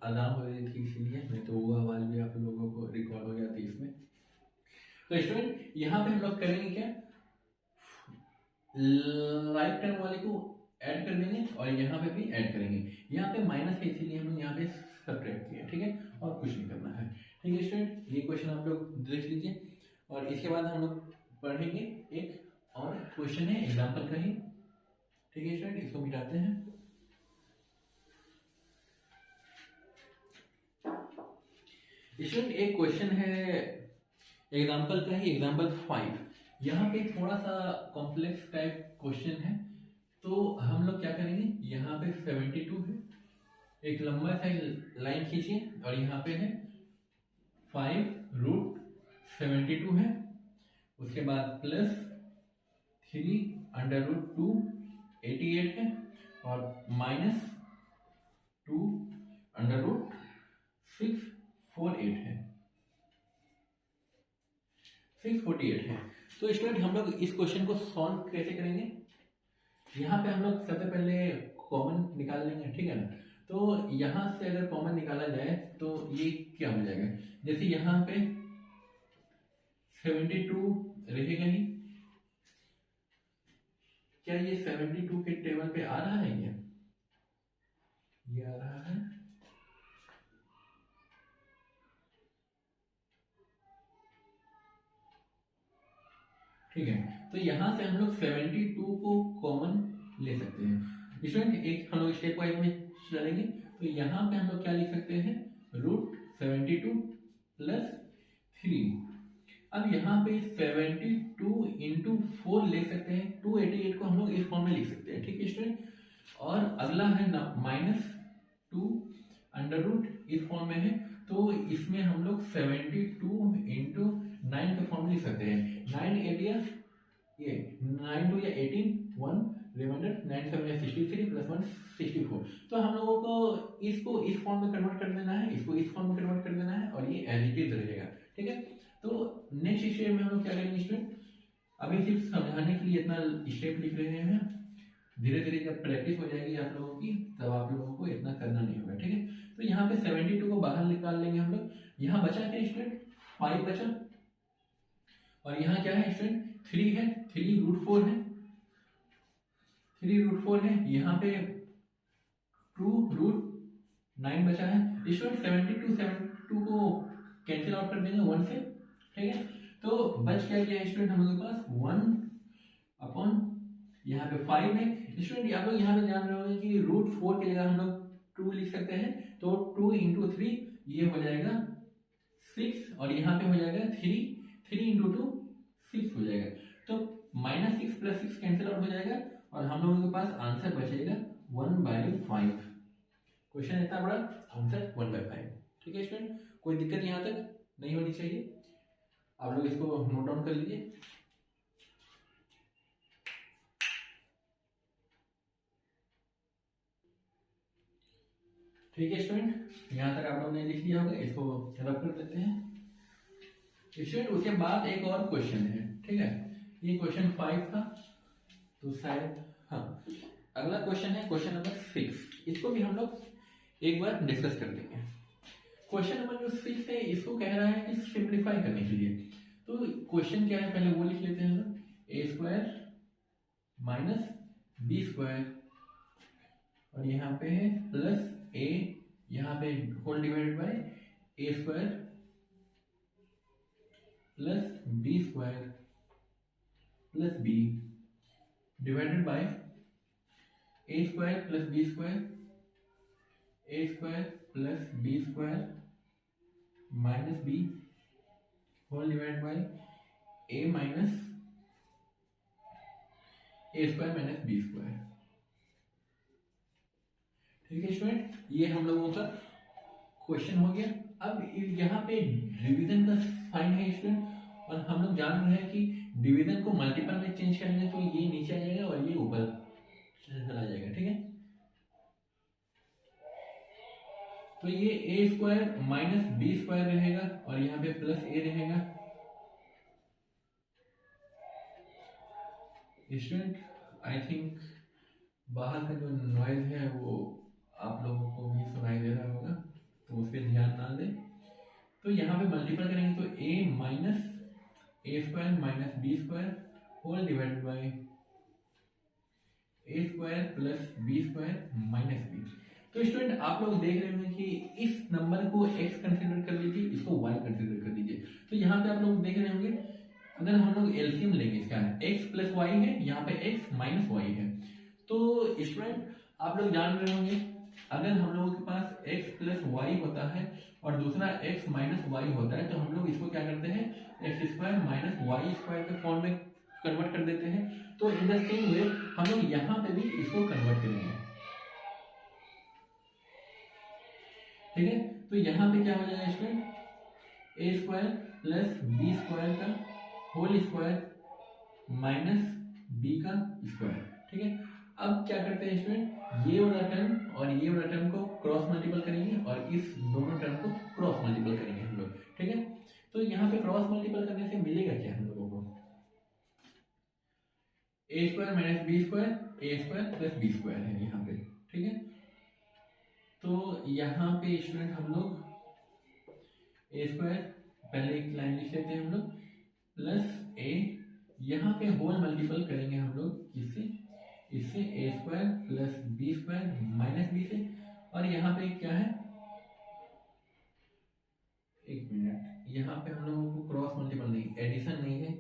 अजान हो रही थी इसीलिए, नहीं तो वो आवाज़ भी आप लोगों को रिकॉर्ड हो जाती इसमें। तो स्टूडेंट यहाँ पे हम लोग करेंगे क्या, लाइक टर्म वाले को ऐड कर देंगे, और यहाँ पे भी ऐड करेंगे। यहाँ पे माइनस है इसीलिए हम लोग यहाँ पे सब्ट्रैक्ट किया। ठीक है, और कुछ नहीं करना है। ठीक है स्टूडेंट, ये क्वेश्चन आप लोग देख लीजिए, और इसके बाद हम लोग पढ़ेंगे एक और क्वेश्चन है एग्जाम्पल का ही। ठीक है स्टूडेंट, इसको मिटाते हैं। स्टूडेंट एक क्वेश्चन है एग्जाम्पल का ही, एग्जाम्पल 5। यहाँ पे थोड़ा सा कॉम्प्लेक्स टाइप क्वेश्चन है, तो हम लोग क्या करेंगे, यहाँ पे 72 है, एक लंबा सा लाइन खींचिए, और यहाँ पे है 5√72 है, उसके बाद प्लस 3√2 88 है, और माइनस 2√648 है, 648 है। तो स्टूडेंट हम लोग इस क्वेश्चन को सॉल्व कैसे करेंगे, यहाँ पे हम लोग सबसे पहले कॉमन निकाल लेंगे। ठीक है ना, तो यहाँ से अगर कॉमन निकाला जाए तो ये क्या हो जाएगा, जैसे यहाँ पे 72 रहेगा ही, क्या ये 72 के टेबल पे आ रहा है क्या, ये आ रहा है। ठीक है, तो यहाँ से हम लोग 72 को कॉमन ले सकते हैं। स्टूडेंट एक हम लोग स्टेप वाइज में चलेंगे, तो यहाँ पे हम लोग क्या लिख सकते हैं, √72 प्लस 3। अब यहाँ पे 72 इंटू 4 ले सकते हैं, 288 को हम लोग इस फॉर्म में लिख सकते हैं। ठीक है स्टूडेंट, और अगला है ना -2 अंडर रूट, इस फॉर्म में है, तो इसमें हम लोग 72 इंटू 9 के फॉर्म में लिख सकते हैं। 9 8 या ये 9 2 या 18 1 रिमाइंडर 9 7 या 63 प्लस 1 64। तो हम लोगों को इसको इस फॉर्म में कन्वर्ट कर देना है, इसको इस फॉर्म में कन्वर्ट कर देना है और ये एज इट इज रहेगा। ठीक है, तो नेक्स्ट स्टेप में हम लोग क्या करेंगे स्टूडेंट, अभी सिर्फ समझाने के लिए इतना स्टेप लिख रहे हैं। धीरे धीरे जब प्रैक्टिस हो जाएगी आप लोगों की तब आप लोगों को इतना करना नहीं होगा। ठीक है, तो यहाँ पे 72 को बाहर निकाल लेंगे हम लोग। यहाँ बचा क्या स्टूडेंट, 5 बचा, और यहाँ क्या है स्टूडेंट, 3 है, 3 रूट 4 है, 3 रूट 4 है, यहाँ पे 2 रूट 9 बचा है स्टूडेंट। 72 को कैंसिल आउट कर देंगे 1 से। ठीक है, तो बच क्या गया स्टूडेंट हम लोग के पास 1 अपॉन यहाँ पे 5 है स्टूडेंट। आप लोग यहाँ पे जान रहे होंगे कि रूट 4 की जगह हम लोग 2 लिख सकते हैं, तो 2 इंटू 3 ये हो जाएगा 6, और यहाँ पे हो जाएगा 3 इंटू 2 6 हो जाएगा। तो -6 प्लस 6 कैंसिल आउट हो जाएगा और हम लोगों के पास आंसर बचेगा 1/5। क्वेश्चन इतना बड़ा, आंसर 1/5। ठीक है स्टूडेंट, कोई दिक्कत यहाँ तक नहीं होनी चाहिए, आप लोग इसको नोट डाउन कर लीजिए। ठीक है स्टूडेंट, यहाँ तक आप लोगों ने लिख लिया होगा, इसको रब कर देते हैं स्टूडेंट। उसके बाद एक और क्वेश्चन है। ठीक है, ये क्वेश्चन 5 था, तो शायद हाँ अगला क्वेश्चन है क्वेश्चन नंबर 6। इसको भी हम लोग एक बार डिस्कस कर लेंगे। क्वेश्चन नंबर जो 6 है इसको कह रहा है कि सिंप्लीफाई करने के लिए। तो क्वेश्चन क्या है पहले वो लिख लेते हैं हम लोग, a² माइनस b² और यहाँ पे है प्लस a, यहाँ पे whole divided by a² plus b² plus b divided by a² plus b² a² plus b² minus b whole divide by a minus a² minus b²। ठीक है student, ये हम लोगों का क्वेश्चन हो गया। अब यहाँ पे डिवीजन का साइन है स्टूडेंट, और हम लोग जान रहे हैं कि डिवीजन को मल्टीपल में चेंज करेंगे तो ये नीचे आ जाएगा और ये ऊपर चला जाएगा। ठीक है, तो ये a² माइनस b² रहेगा और यहाँ पे प्लस a रहेगा। स्टूडेंट आई थिंक बाहर का जो नॉइज है वो आप लोगों को भी सुनाई दे रहा होगा, तो उस पर ध्यान ना दें। तो यहाँ पे मल्टीपल करेंगे तो a minus a² minus b² whole divided by a² plus b² minus b। तो स्टूडेंट आप लोग देख रहे होंगे कि इस नंबर को x कंसीडर कर लीजिए, इसको y कंसीडर कर लीजिए। तो यहाँ पे आप लोग देख रहे होंगे अगर हम लोग एलसीएम लेंगे इसका x प्लस y है, यहाँ पे x माइनस y है। तो स्टूडेंट आप लोग जान रहे होंगे अगर हम लोगों के पास x प्लस y होता है और दूसरा x माइनस y होता है, तो हम लोग इसको क्या करते हैं x² माइनस y² के फॉर्म में कन्वर्ट कर देते हैं। तो इन द सेम वे हम लोग यहाँ पे भी इसको कन्वर्ट करेंगे। ठीक है, तो यहाँ पे क्या हो जाएगा स्टूडेंट, a² प्लस b² का होल स्क्वायर माइनस b का स्क्वायर। ठीक है, अब क्या करते हैं स्टूडेंट, ये वाला टर्म और ये वाला टर्म को क्रॉस मल्टीपल करेंगे और इस दोनों टर्म को क्रॉस मल्टीपल करेंगे हम लोग। ठीक है, तो यहाँ पे क्रॉस मल्टीपल करने से मिलेगा क्या हम लोगों को, a² minus b² a² plus b² है यहाँ पे। ठीक है, तो यहाँ पे स्टूडेंट हम लोग a² पहले एक लाइन लिख लेते हैं हम लोग प्लस a, यहाँ पे होल मल्टीपल करेंगे हम लोग इससे a² plus b² minus b से, और यहाँ पे क्या है एक मिनट, यहाँ पे हम लोगों को क्रॉस मल्टीपल नहीं, एडिशन नहीं है,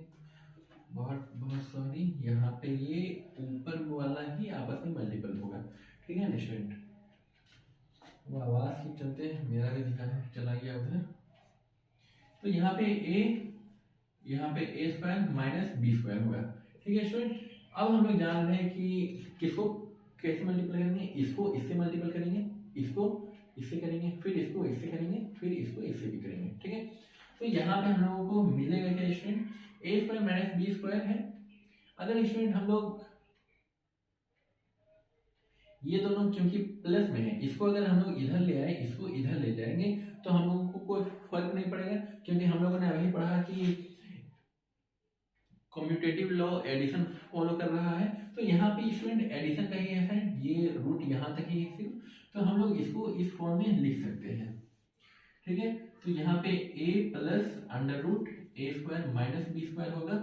बहुत बहुत सॉरी, यहाँ पे ये ऊपर वाला ही आपस में मल्टीपल होगा। ठीक है ना स्टूडेंट, वो आवाज के चलते मेरा भी ध्यान चला गया उधर। तो यहाँ पे a² माइनस b² होगा। ठीक है स्टूडेंट, अब हम लोग जान रहे हैं कि किसको कैसे मल्टीपल करेंगे, इसको इससे मल्टीपल करेंगे, इसको इससे करेंगे, फिर इसको इससे करेंगे, फिर इसको इससे भी करेंगे। ठीक है, तो यहाँ पे हम लोगों को मिलेगा क्या स्टूडेंट, ए स्क्वायर माइनस बी स्क्वायर है। अगर स्टूडेंट हम लोग ये दोनों क्योंकि प्लस में है, इसको अगर हम लोग इधर ले आए, इसको इधर ले जाएंगे तो हम लोगों को कोई फर्क नहीं पड़ेगा, क्योंकि हम लोगों ने अभी पढ़ा कि कम्यूटेटिव लॉ एडिशन फॉलो कर रहा है। तो यहाँ पे स्टूडेंट एडिशन का ही है, ये रूट यहाँ तक ही है सिर्फ, तो हम लोग इसको इस फॉर्म में लिख सकते हैं। ठीक है, तो यहाँ पे a plus under root a square minus B square होगा,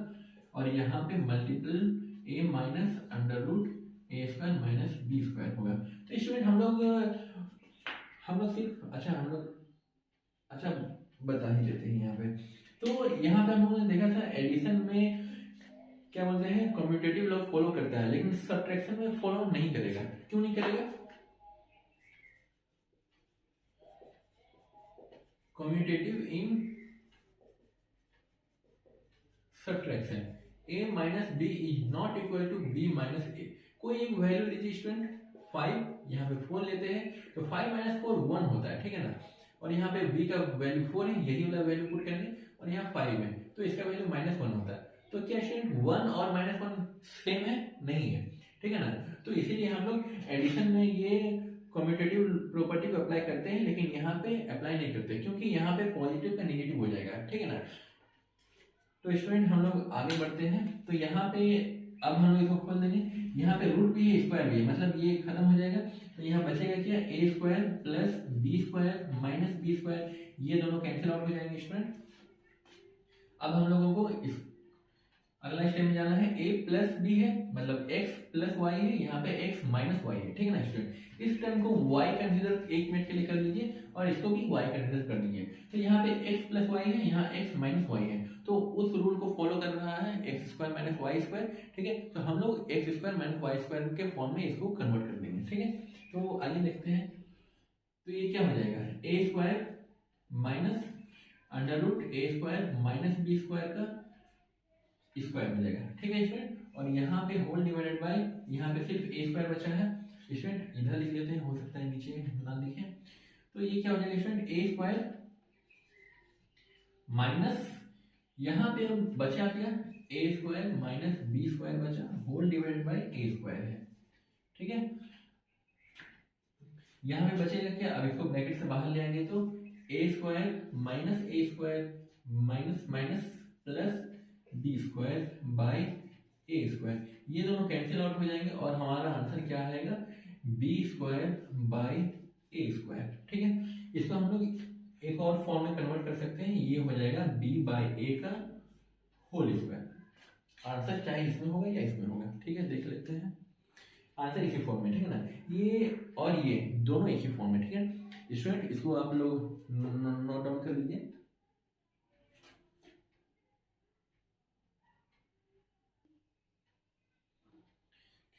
और यहाँ पे multiple a minus under root a square minus B square होगा। तो स्टूडेंट हम लोग सिर्फ अच्छा बता ही देते हैं यहाँ पे। तो यहाँ पे हम लोगों ने देखा था एडिशन में क्या बोलते हैं, कम्यूटेटिव लॉ फॉलो करता है, लेकिन सब्ट्रैक्शन में फॉलो नहीं करेगा। क्यों नहीं करेगा, commutative in subtraction a minus b is not equal to b minus a। कोई एक वैल्यू लीजिए स्टूडेंट 5, यहाँ पे 4 लेते हैं तो 5 माइनस 4 1 होता है, ठीक है ना, और यहाँ पे b का वैल्यू 4 है, यही वाला वैल्यू पुट करेंगे, और यहाँ 5 है तो इसका वैल्यू -1 होता है। तो क्या स्टूडेंट 1 और -1 सेम है, नहीं है, ठीक है ना। तो इसीलिए हम लोग एडिशन में ये कम्यूटेटिव प्रॉपर्टी को अप्लाई करते हैं, लेकिन यहाँ पे अप्लाई नहीं करते, क्योंकि यहाँ पे पॉजिटिव का नेगेटिव हो जाएगा, ठीक है ना। तो स्टूडेंट हम लोग आगे बढ़ते हैं। तो यहाँ पे अब हम लोग इसको खोल देंगे, यहाँ पे रूट भी है स्क्वायर भी है, मतलब ये खत्म हो जाएगा। तो यहाँ बचेगा क्या, ए square plus B square minus B square, ये दोनों कैंसिल आउट हो जाएंगे स्टूडेंट। अब हम लोगों को इस अगला स्टेप में जाना है, a प्लस बी है मतलब x प्लस वाई है, यहाँ पे x माइनस वाई है, ठीक है ना स्टूडेंट। इस टर्म को y कंसीडर एक मिनट के लिए कर लीजिए और इसको भी y कंसीडर कर दीजिए। तो यहाँ पे x प्लस वाई है, यहाँ x माइनस वाई है, तो उस रूल को फॉलो कर रहा है x square minus y square, ठीक है। तो हम लोग x square minus y square के फॉर्म में इसको कन्वर्ट कर देंगे, ठीक है। तो आइए देखते हैं। तो ये क्या हो जाएगा, ए square minus under root a square minus B square का स्क्वायर मिल जाएगा, ठीक है स्टूडेंट। और यहाँ पे होल डिवाइडेड बाय, यहाँ पे सिर्फ ए स्क्वायर बचा है स्टूडेंट, इधर लिख लेते हैं, हो सकता है नीचे ना दिखे। तो ये क्या हो जाएगा स्टूडेंट, ए स्क्वायर माइनस, यहाँ पे अब बचा क्या, ए स्क्वायर माइनस बी स्क्वायर बचा, whole divided by A square है, ठीक है। यहाँ पे बचेगा क्या, अब इसको ब्रैकेट से बाहर ले आएंगे तो A square minus A square minus minus plus B square by A square, ये दोनों कैंसिल आउट हो जाएंगे और हमारा आंसर क्या आएगा, b square by A square, ठीक है। इसको हम लोग एक और फॉर्म में कन्वर्ट कर सकते हैं, ये हो जाएगा बी बाय ए का होल स्क्वायर। आंसर चाहे इसमें होगा या इसमें होगा, ठीक है, देख लेते हैं। आंसर इसी फॉर्म में, ठीक है ना, ये और ये दोनों एक ही फॉर्म में, ठीक है स्टूडेंट। इसको आप लोग नोट डाउन कर लीजिए।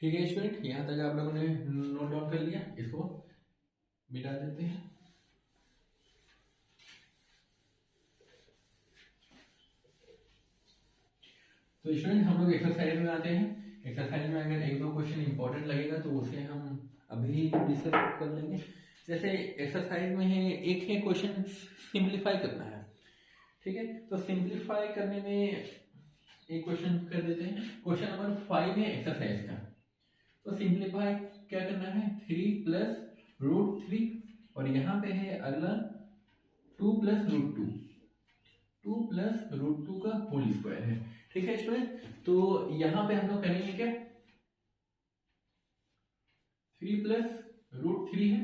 ठीक है स्टूडेंट, यहाँ तक आप लोगों ने नोट डाउन कर लिया, इसको मिटा देते हैं। तो स्टूडेंट हम लोग एक्सरसाइज में आते हैं। एक्सरसाइज में अगर एक दो क्वेश्चन इंपॉर्टेंट लगेगा तो उसे हम अभी डिस्कस कर लेंगे। जैसे एक्सरसाइज में है, एक है क्वेश्चन सिंप्लीफाई करना है, ठीक है। तो सिंप्लीफाई करने में एक क्वेश्चन कर देते हैं, क्वेश्चन नंबर 5 है एक्सरसाइज का। तो सिंप्लीफाई क्या करना है, 3 प्लस रूट 3, और यहाँ पे है अगला 2 प्लस रूट 2, 2 प्लस रूट 2 का होल स्क्वायर है, ठीक है स्टूडेंट। तो यहाँ पे हम लोग करेंगे क्या, 3 प्लस रूट 3 है,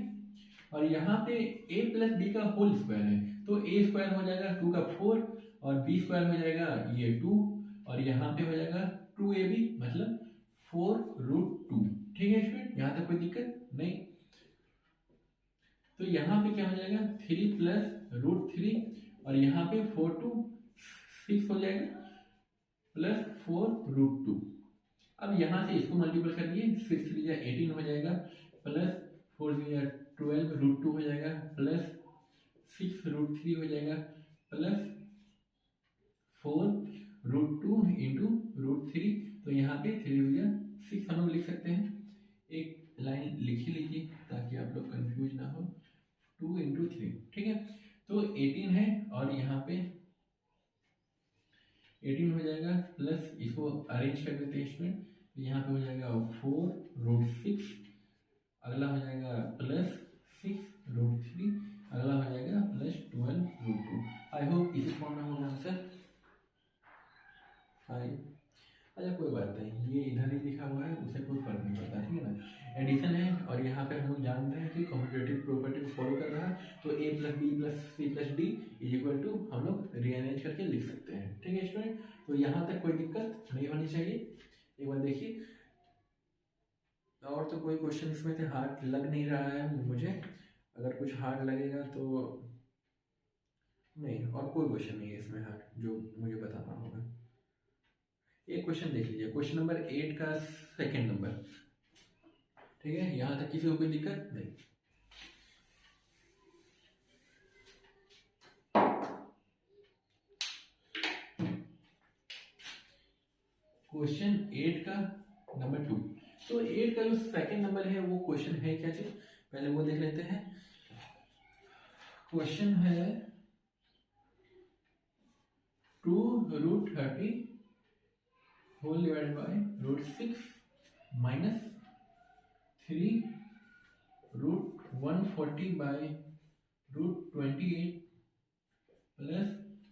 और यहाँ पे a प्लस बी का होल स्क्वायर है, तो a स्क्वायर हो जाएगा 2 का 4 और b स्क्वायर हो जाएगा ये 2, और यहाँ पे हो जाएगा 2ab मतलब 4 रूट 2, ठीक है स्टूडेंट, यहाँ तक कोई दिक्कत नहीं। तो यहाँ पे क्या हो जाएगा, 3 प्लस रूट 3 और यहाँ पे 4 2 6 हो जाएगा प्लस 4 रूट 2। अब यहाँ से इसको मल्टीपल कर दिए, 6 3 18 हो जाएगा प्लस 4 3 12 रूट 2 हो जाएगा प्लस 6 रूट 3 हो जाएगा प्लस 4 रूट 2 इंटू रूट 3। तो यहाँ पे 3 हो गया 6, हम लोग लिख सकते हैं, एक लाइन लिख ही लीजिए ताकि आप लोग कंफ्यूज ना हो, 2 इंटू 3, ठीक है। तो 18 है और यहाँ पे 18 हो जाएगा प्लस इसको अरेंज कर देते हैं स्टूडेंट, यहाँ पे हो जाएगा 4√6, अगला हो जाएगा प्लस 6√3, अगला हो जाएगा प्लस 12√2। आई होप इसी फॉर्म में होगा आंसर 5। अच्छा कोई बात नहीं, ये इधर ही लिखा हुआ है, उसे कोई फर्क नहीं पड़ता, ठीक है ना। एडिशन है और यहाँ पे हम लोग जान रहे हैं कि कम्यूटेटिव प्रॉपर्टी को फॉलो कर रहा है, तो a + b + c + d = हम लोग रीअरेंज करके लिख सकते हैं, ठीक है स्टूडेंट। तो यहाँ तक कोई दिक्कत नहीं होनी चाहिए। एक बार देखिए, और तो कोई क्वेश्चन इसमें से हार्ड लग नहीं रहा है मुझे, अगर कुछ हार्ड लगेगा तो नहीं, और कोई क्वेश्चन नहीं है इसमें हार्ड जो मुझे बताना होगा। एक क्वेश्चन देख लीजिए, क्वेश्चन नंबर 8 का सेकंड नंबर, ठीक है, यहां तक किसी को कोई दिक्कत नहीं। क्वेश्चन 8 का नंबर 2, तो 8 का जो सेकंड नंबर है वो क्वेश्चन है क्या चीज, पहले वो देख लेते हैं। क्वेश्चन है 2√30 whole divided by √6 minus 3√140 by √28 plus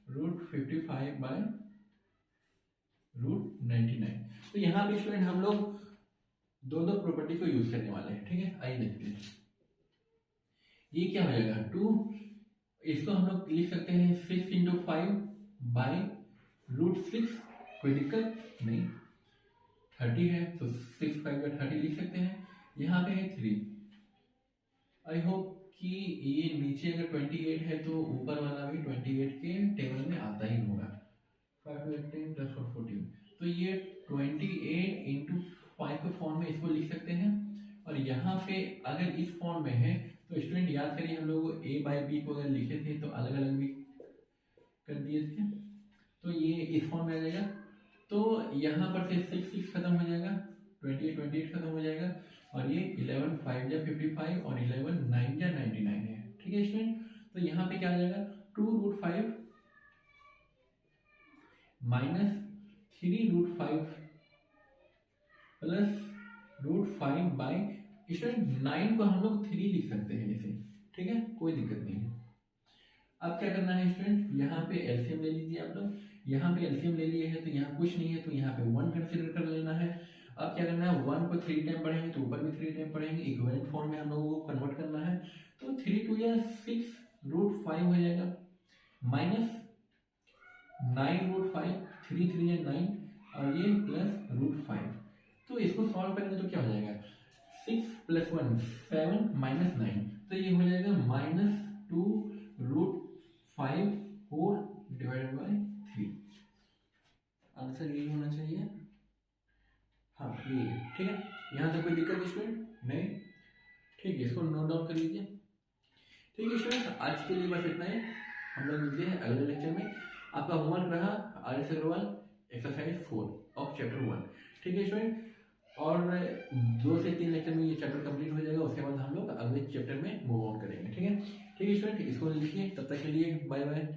√55 by √99। तो यहाँ पे स्टूडेंट हम लोग दो प्रॉपर्टी को यूज करने वाले हैं, ठीक है। आइए देखते हैं ये क्या हो जाएगा। 2, इसको हम लोग लिख सकते हैं 6 × 5 बाय √6, कोई दिक्कत नहीं। 30 है तो 6 × 5 = 30 लिख सकते हैं। यहाँ पे है 3। आई होप कि ये नीचे अगर 28 है तो ऊपर वाला भी 28 के टेबल में आता ही होगा। 5 × 10 + 4 14, तो ये 28 × 5 के फॉर्म में इसको लिख सकते हैं। और यहाँ पे अगर इस फॉर्म में है तो स्टूडेंट याद करिए, हम लोग a/b को अगर लिखे थे तो अलग अलग भी कर दिए थे, तो ये इस फॉर्म में आ जाएगा। तो यहाँ पर से 6 खत्म हो जाएगा, 28 खत्म हो जाएगा, और ये 11 5 × 55 और 11 9 × 99 है, ठीक है स्टूडेंट। तो यहाँ पे क्या आ जाएगा 2√5 माइनस 3√5 प्लस √5 बाई स्टूडेंट 9 को हम लोग 3 लिख सकते हैं इसे, ठीक है, कोई दिक्कत नहीं है। अब क्या करना है स्टूडेंट, यहाँ पे एलसीएम ले लीजिए आप लोग। यहाँ पे एलसीएम ले लिए है तो यहाँ कुछ नहीं है, तो यहाँ पे 1 कंसीडर कर लेना है। अब क्या करना है, 1 को 3 टाइम पढ़ेंगे तो ऊपर भी 3 टाइम पढ़ेंगे, इक्विवेलेंट फॉर्म में हम लोगों को कन्वर्ट करना है। तो 3 × 2 = 6√5 हो जाएगा, माइनस 9√5, 3 × 3 = 9, और ये प्लस √5। तो इसको सॉल्व करेंगे तो क्या हो जाएगा, 6 + 1 7 माइनस 9, तो ये हो जाएगा -2√5 4 डिवाइडेड बाय 3। आंसर यही होना चाहिए, हाँ ये, ठीक है। यहाँ तक कोई दिक्कत स्टूडेंट नहीं, ठीक है, इसको नोट डाउन कर लीजिए। ठीक है स्टूडेंट, आज के लिए बस इतना ही, हम लोग मिलते हैं अगले लेक्चर में। आपका होमवर्क रहा RS Agarwal exercise 4 of chapter 1, ठीक है स्टूडेंट। और 2 से 3 लेक्चर में ये चैप्टर कंप्लीट हो जाएगा, उसके बाद हम लोग अगले चैप्टर में मूव ऑन करेंगे, ठीक है। ठीक है स्टूडेंट, इसको लिखिए, तब तक के लिए बाय बाय।